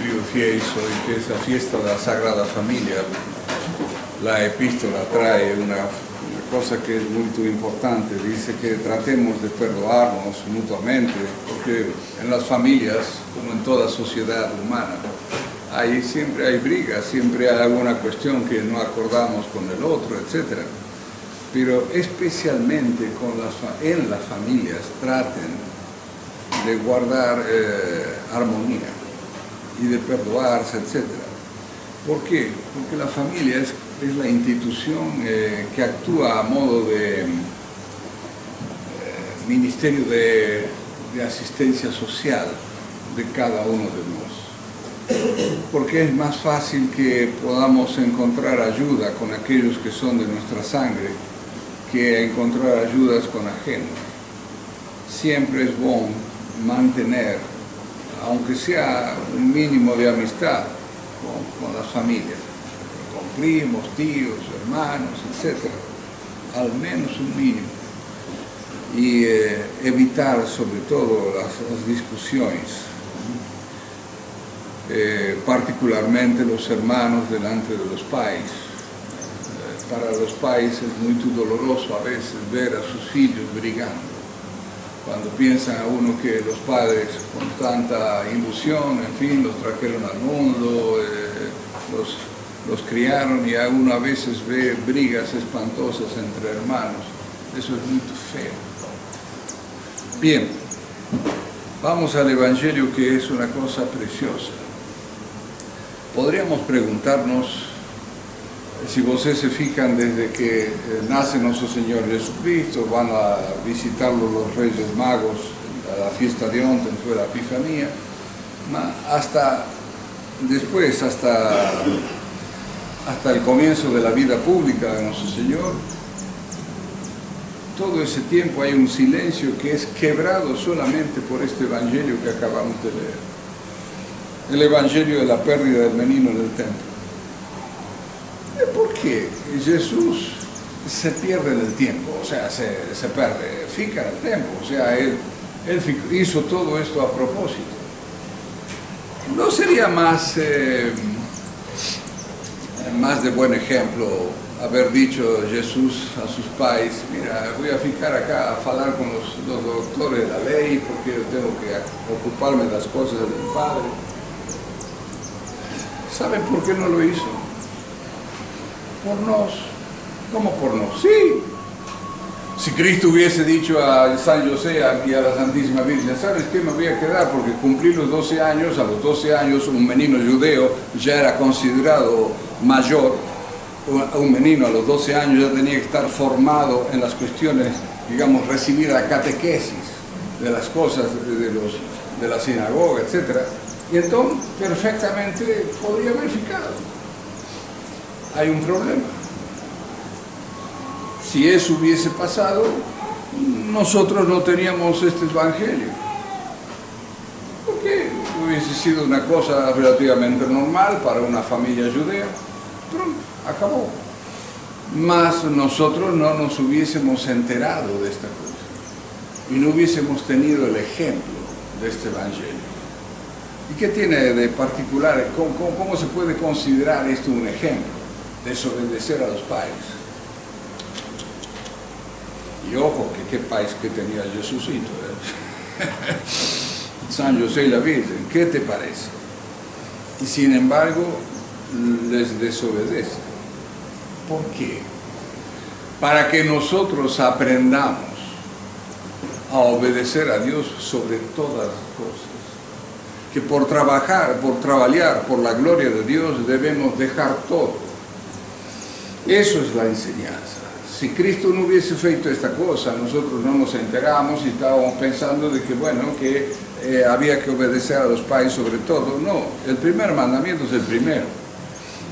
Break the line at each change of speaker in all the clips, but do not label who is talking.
Trio Fies, hoy que es la fiesta de la Sagrada Familia, la epístola trae una cosa que es muy importante, dice que tratemos de perdonarnos mutuamente, porque en las familias, como en toda sociedad humana, siempre hay brigas, siempre hay alguna cuestión que no acordamos con el otro, etc. Pero especialmente en las familias traten de guardar armonía y de perdonarse, etc. ¿Por qué? Porque la familia es la institución que actúa a modo de ministerio de asistencia social de cada uno de nosotros. Porque es más fácil que podamos encontrar ayuda con aquellos que son de nuestra sangre que encontrar ayudas con ajenos. Siempre es bueno mantener, aunque sea un mínimo de amistad con las familias, con primos, tíos, hermanos, etc. Al menos un mínimo. Y evitar sobre todo las discusiones, particularmente los hermanos delante de los pais. Para los pais es muy doloroso a veces ver a sus hijos brigando. Cuando piensan a uno que los padres con tanta ilusión, en fin, los trajeron al mundo, los criaron, y uno a veces ve brigas espantosas entre hermanos. Eso es muy feo. Bien, vamos al Evangelio, que es una cosa preciosa. Podríamos preguntarnos, si ustedes se fijan, desde que nace nuestro Señor Jesucristo, van a visitarlo los Reyes Magos, a la fiesta de Onten, fue la Epifanía, hasta después, hasta el comienzo de la vida pública de nuestro Señor, todo ese tiempo hay un silencio que es quebrado solamente por este Evangelio que acabamos de leer. El Evangelio de la pérdida del menino en el templo. ¿Por qué Jesús se pierde en el tiempo? O sea, se pierde, fica en el tiempo. O sea, él hizo todo esto a propósito. ¿No sería más de buen ejemplo haber dicho Jesús a sus pais: mira, voy a ficar acá a hablar con los doctores de la ley porque yo tengo que ocuparme de las cosas de mi Padre? ¿Saben por qué no lo hizo? Por nos. ¿Cómo por nos? Sí. Si Cristo hubiese dicho a San José y a la Santísima Virgen: ¿sabes qué? Me voy a quedar porque cumplí los 12 años. A los 12 años un menino judeo ya era considerado mayor. Un menino a los 12 años ya tenía que estar formado en las cuestiones, digamos, recibir la catequesis de las cosas de la sinagoga, etc. Y entonces perfectamente podría haber ficado. Hay un problema. Si eso hubiese pasado, nosotros no teníamos este Evangelio. Porque hubiese sido una cosa relativamente normal para una familia judea. Pronto, acabó. Mas nosotros no nos hubiésemos enterado de esta cosa. Y no hubiésemos tenido el ejemplo de este Evangelio. ¿Y qué tiene de particular? ¿Cómo se puede considerar esto un ejemplo? Desobedecer a los pais. Y ojo, que qué pais que tenía Jesucito, San José y la Virgen, ¿qué te parece? Y sin embargo, les desobedece. ¿Por qué? Para que nosotros aprendamos a obedecer a Dios sobre todas las cosas. Que por trabajar por la gloria de Dios debemos dejar todo. Eso es la enseñanza. Si Cristo no hubiese feito esta cosa, nosotros no nos enteramos y estábamos pensando de que, bueno, que había que obedecer a los pais sobre todo. No, el primer mandamiento es el primero.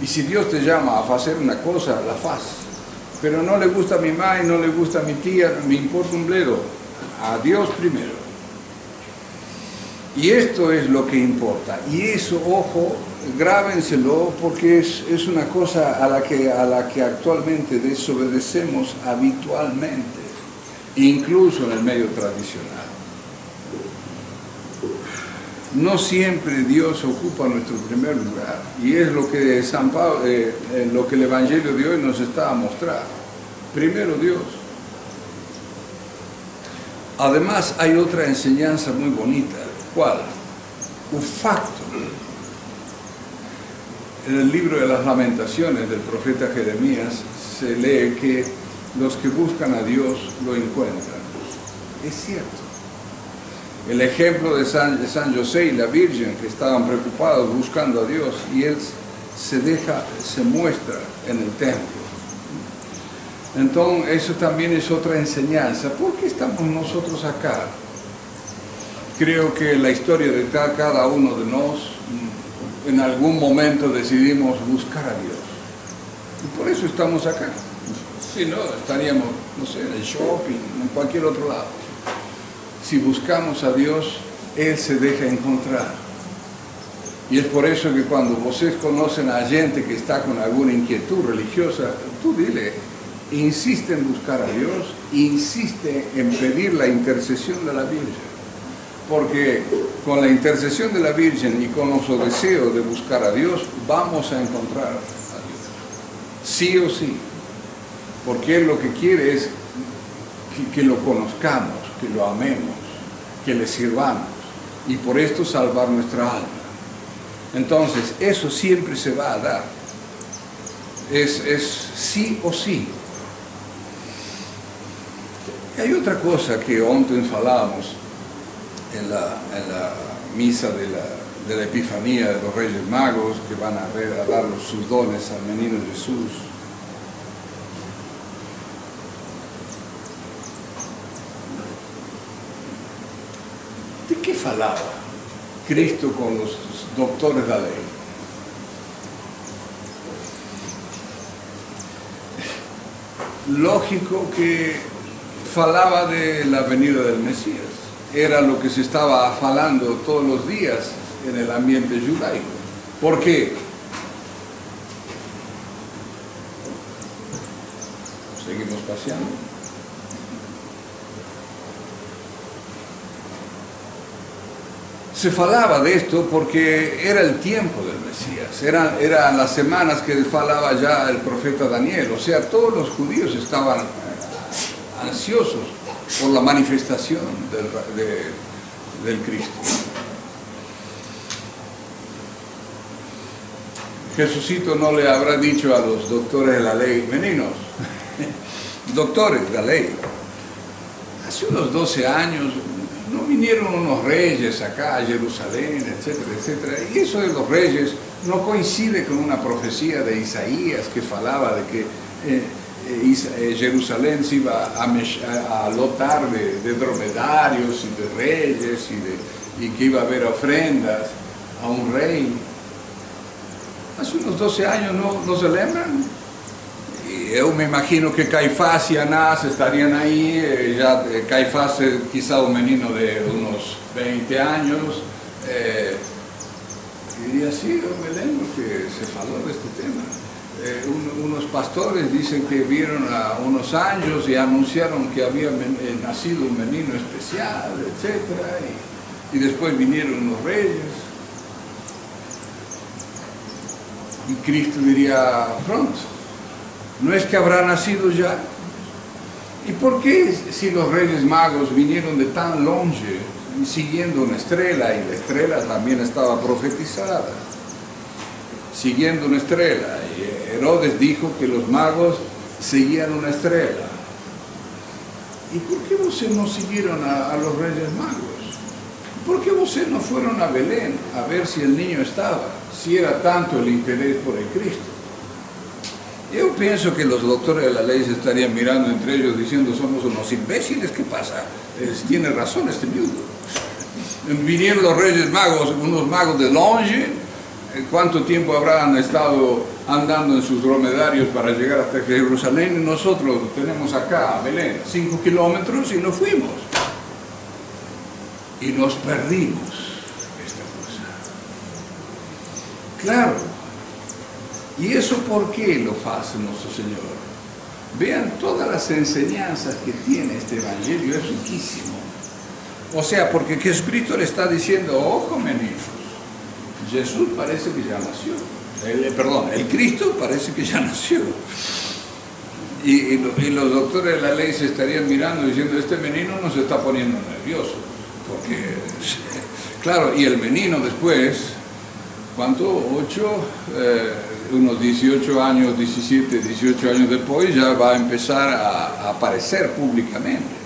Y si Dios te llama a hacer una cosa, la haz. Pero no le gusta a mi madre, no le gusta a mi tía, me importa un bledo. A Dios primero. Y esto es lo que importa. Y eso, ojo, grábenselo, porque es una cosa a la que actualmente desobedecemos habitualmente, incluso en el medio tradicional. no siempre Dios ocupa nuestro primer lugar. Y es lo que San Pablo, lo que el Evangelio de hoy nos está a mostrar. Primero Dios. Además hay otra enseñanza muy bonita. ¿Cuál? Un facto. En el libro de las Lamentaciones del profeta Jeremías se lee que los que buscan a Dios lo encuentran. Es cierto. El ejemplo de San José y la Virgen, que estaban preocupados buscando a Dios, y Él se muestra en el templo. Entonces, eso también es otra enseñanza. ¿Por qué estamos nosotros acá? Creo que la historia de cada uno de nosotros, en algún momento decidimos buscar a Dios. Y por eso estamos acá. Si no, estaríamos, no sé, en el shopping, en cualquier otro lado. Si buscamos a Dios, Él se deja encontrar. Y es por eso que cuando ustedes conocen a gente que está con alguna inquietud religiosa, tú dile, insiste en buscar a Dios, insiste en pedir la intercesión de la Virgen. Porque con la intercesión de la Virgen y con nuestro deseo de buscar a Dios, vamos a encontrar a Dios. Sí o sí. Porque Él lo que quiere es que lo conozcamos, que lo amemos, que le sirvamos. Y por esto salvar nuestra alma. Entonces, eso siempre se va a dar. Es sí o sí. Y hay otra cosa que antes falábamos en la misa de la Epifanía de los Reyes Magos, que van a dar sus dones al menino Jesús. ¿De qué falaba Cristo con los doctores de la ley? Lógico que falaba de la venida del Mesías. Era lo que se estaba falando todos los días en el ambiente judaico. ¿Por qué? Seguimos paseando. Se falaba de esto porque era el tiempo del Mesías, eran las semanas que falaba ya el profeta Daniel, o sea, todos los judíos estaban ansiosos por la manifestación del Cristo. Jesucito no le habrá dicho a los doctores de la ley, meninos, doctores de la ley, hace unos 12 años no vinieron unos reyes acá a Jerusalén, etcétera, etcétera, y eso de los reyes no coincide con una profecía de Isaías que falaba de que Jerusalén se iba a lotar de dromedarios y de reyes y que iba a haber ofrendas a un rey. Hace unos 12 años no se lembran. Y yo me imagino que Caifás y Anás estarían ahí, ya Caifás quizá un menino de unos 20 años, y diría, sí, yo me lembro que se faló de este tema. Unos pastores dicen que vieron a unos ángeles y anunciaron que había nacido un menino especial, etc. Y después vinieron unos reyes. Y Cristo diría, pronto, ¿no es que habrá nacido ya? ¿Y por qué si los reyes magos vinieron de tan longe siguiendo una estrella, y la estrella también estaba profetizada? Siguiendo una estrella, y Herodes dijo que los magos seguían una estrella. ¿Y por qué ustedes no siguieron a los reyes magos? ¿Por qué ustedes no fueron a Belén a ver si el niño estaba, si era tanto el interés por el Cristo? Yo pienso que los doctores de la ley se estarían mirando entre ellos diciendo, somos unos imbéciles, ¿qué pasa? Tiene razón este viudo. Vinieron los reyes magos, unos magos de longe. ¿Cuánto tiempo habrán estado andando en sus dromedarios para llegar hasta Jerusalén? Y nosotros tenemos acá, a Belén, 5 kilómetros y nos fuimos. Y nos perdimos esta cosa. Claro. ¿Y eso por qué lo hace nuestro Señor? Vean todas las enseñanzas que tiene este Evangelio, es riquísimo. O sea, porque Jesucristo le está diciendo, ojo meninos, Jesús parece que ya nació. El Cristo parece que ya nació. Y los doctores de la ley se estarían mirando diciendo, este menino nos está poniendo nervioso. Porque, claro, y el menino después, ¿cuánto? 8, unos 18 años, 17, 18 años después, ya va a empezar a aparecer públicamente.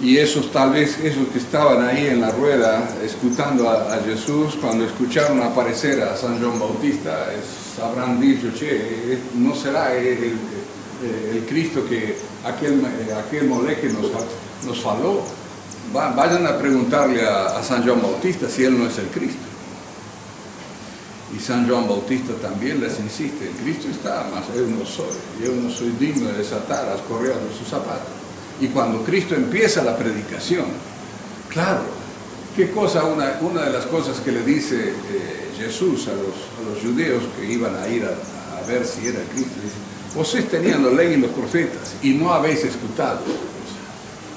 Y tal vez esos que estaban ahí en la rueda escuchando a Jesús, cuando escucharon aparecer a San Juan Bautista, habrán dicho, che, ¿no será el Cristo que aquel moleque nos faló? Vayan a preguntarle a San Juan Bautista si él no es el Cristo. Y San Juan Bautista también les insiste, el Cristo está, mas yo no soy digno de desatar las correas de sus zapatos. Y cuando Cristo empieza la predicación, claro, ¿qué cosa? Una de las cosas que le dice Jesús a los judeos que iban a ir a ver si era Cristo, dice, vosotros tenían la ley y los profetas y no habéis escuchado.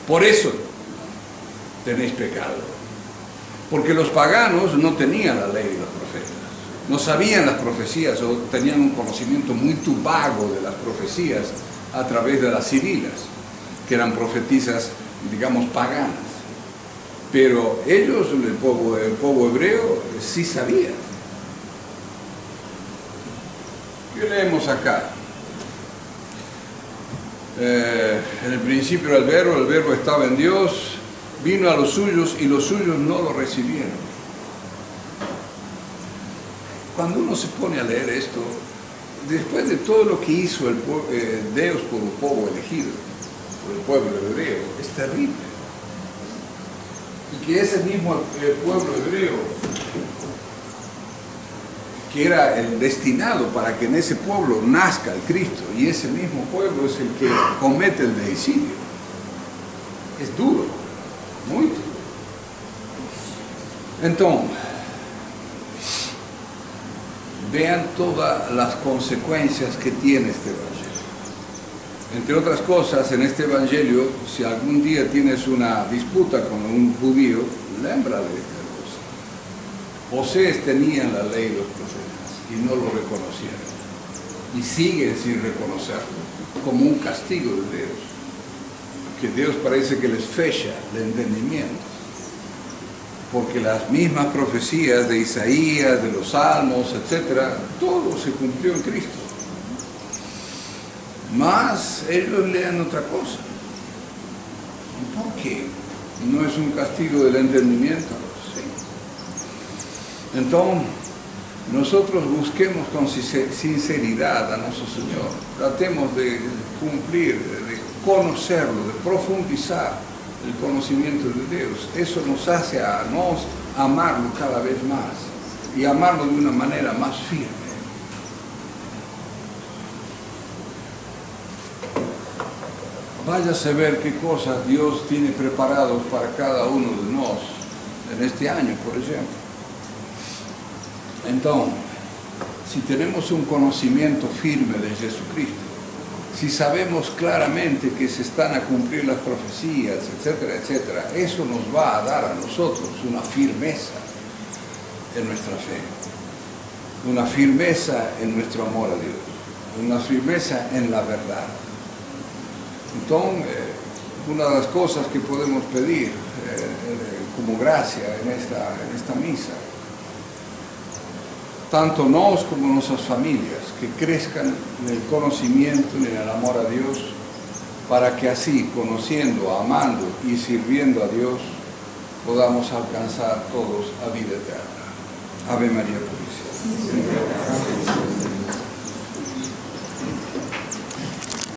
Por eso tenéis pecado. Porque los paganos no tenían la ley y los profetas. No sabían las profecías o tenían un conocimiento muy vago de las profecías a través de las sibilas, que eran profetisas, digamos, paganas. Pero ellos, el pueblo hebreo, sí sabían. ¿Qué leemos acá? En el principio era el verbo estaba en Dios, vino a los suyos y los suyos no lo recibieron. Cuando uno se pone a leer esto, después de todo lo que hizo Dios por un pueblo elegido, por el pueblo hebreo, es terrible. Y que ese mismo pueblo hebreo, que era el destinado para que en ese pueblo nazca el Cristo, y ese mismo pueblo es el que comete el deicidio. Es duro, muy duro. Entonces, vean todas las consecuencias que tiene este evangelio. Entre otras cosas, en este evangelio, si algún día tienes una disputa con un judío, lémbrale esta cosa. Ustedes tenían la ley y los profetas y no lo reconocieron. Y siguen sin reconocerlo, como un castigo de Dios. Que Dios parece que les fecha el entendimiento. Porque las mismas profecías de Isaías, de los Salmos, etc., todo se cumplió en Cristo. Mas ellos leen otra cosa. ¿Por qué? ¿No es un castigo del entendimiento? Sí. Entonces, nosotros busquemos con sinceridad a nuestro Señor. Tratemos de cumplir, de conocerlo, de profundizar el conocimiento de Dios. Eso nos hace a nos amarlo cada vez más y amarlo de una manera más firme. Váyase a ver qué cosas Dios tiene preparados para cada uno de nosotros en este año, por ejemplo. Entonces, si tenemos un conocimiento firme de Jesucristo, si sabemos claramente que se están a cumplir las profecías, etcétera, etcétera, eso nos va a dar a nosotros una firmeza en nuestra fe, una firmeza en nuestro amor a Dios, una firmeza en la verdad. Entonces, una de las cosas que podemos pedir como gracia en esta misa, tanto nos como nuestras familias, que crezcan en el conocimiento y en el amor a Dios, para que así, conociendo, amando y sirviendo a Dios, podamos alcanzar todos a vida eterna. Ave María Purísima.